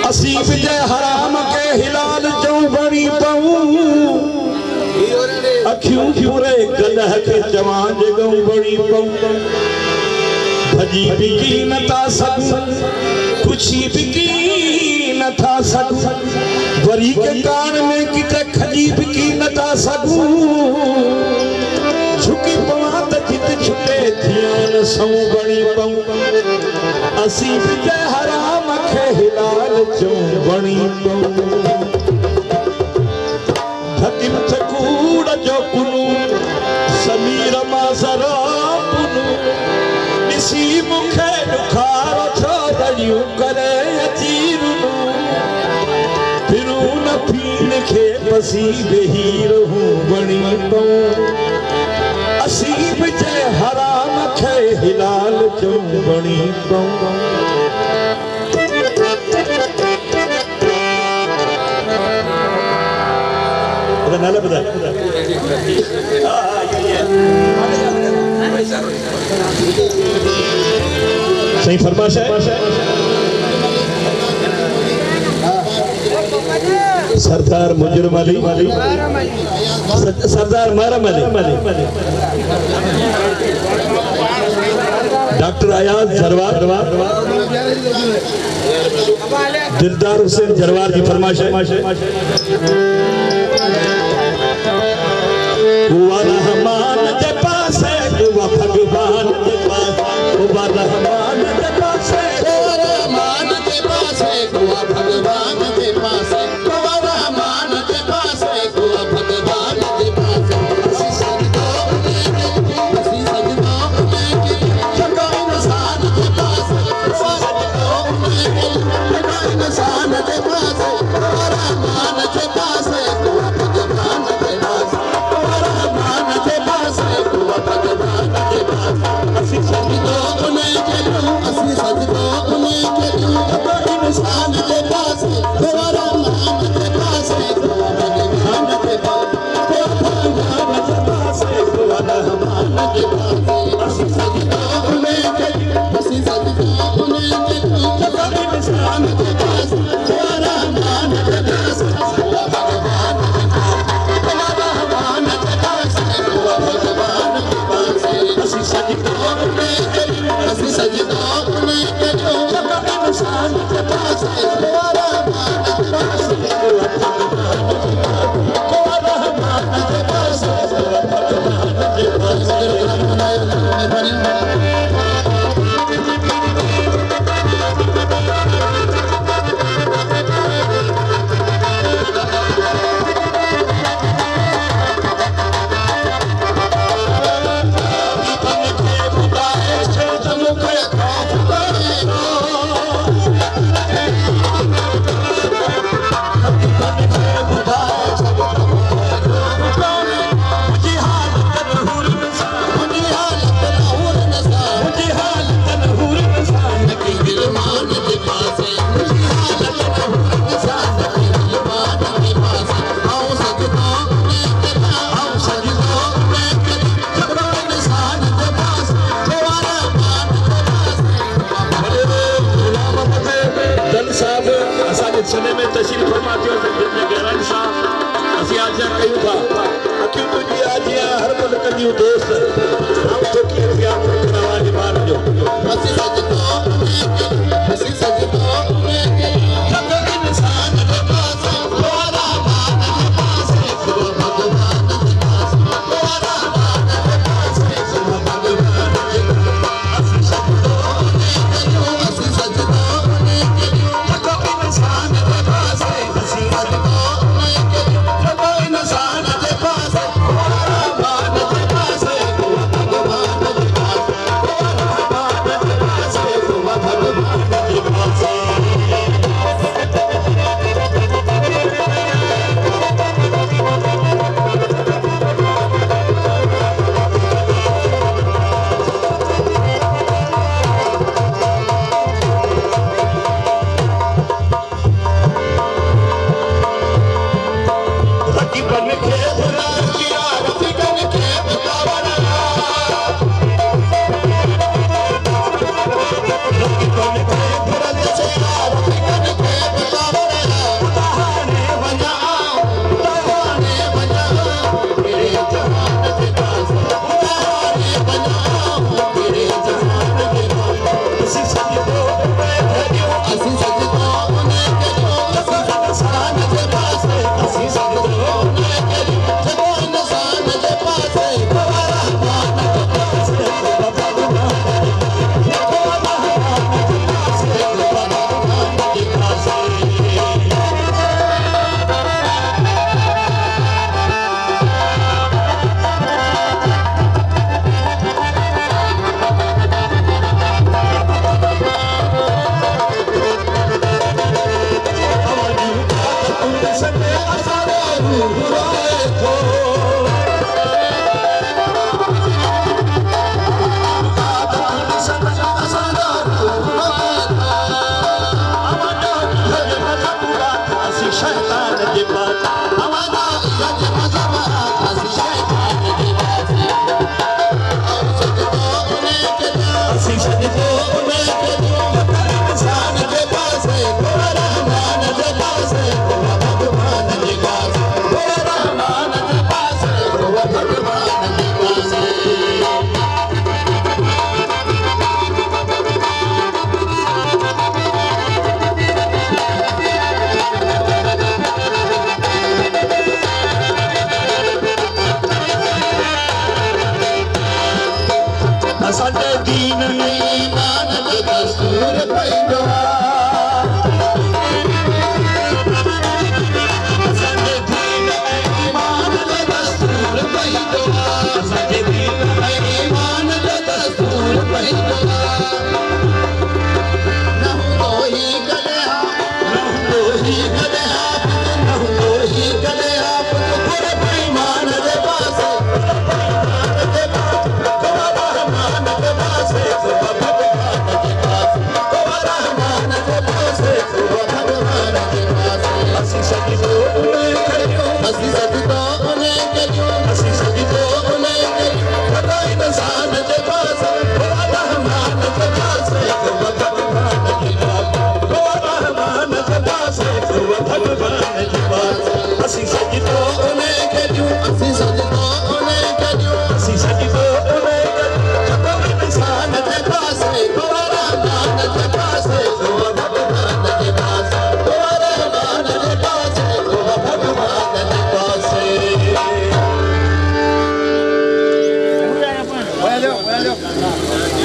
असीब जे हराम के हिलाल जो बणी पऊं अखियूं पूरे गदह के जवान जगऊं बणी पऊं भजी बिकी न था सकूं कुछी बिकी न था सकूं वरी के कान में किते खजी बिकी न था सकूं झुकी पवां त जित छुटे ध्यान सौ बणी पऊं असीब जे हराम के हिलाल जो बणी पऊं हकिम चकूड़ जो कुनू समीर मासरा पुनू निसी मुखे दुखार छोड़ियूं करे अचीरुनू फिरू न पीन के बसी बेहीर हूँ बणी पऊं असीब जे हराम खे हिलाल जो बणी पऊं नाला बता सही फरमाश है सरदार मुजरम अली सरदार मारम अली डॉक्टर अयाज जरवार दिलदार हुसैन जरवार की फरमाश है हुआ रहमान के पास है हुआ भगवान के पास हुआ रहमान के पास है हुआ रहमान के पास है हुआ भगवान के पास है हुआ रहमान के पास है हुआ भगवान के पास है हसी सजदों में जगह इंसान के पास है सजदों में जगह इंसान के पास है हुआ रहमान के पास है हुआ भगवान के पास असी सजदों में इंसान के पास हुआ रहमान के पास है हुआ भगवान के पास हुआ रहमान के पास असी सजदों में इंसान के पास हुआ रहमान के पास हुआ भगवान हुआ भगवान के पास असी सजदों में इंसान के पास हुआ रहमान के पास हुआ रहमान के पास हुआ भगवान के पास सुने में तशरीफ फरमाते हो गहराई साहब असी आज कयूं था अखियूं तुझी आज हर पल कंदियूं दोस्त हम तो की प्यार करवा के बार जो असी सजदों में जब इंसान के पास हुआ रहमान के पास हुआ भगवान के पास हुआ रहमान के पास हुआ भगवान के पास असी सजदों में इंसान के पास गली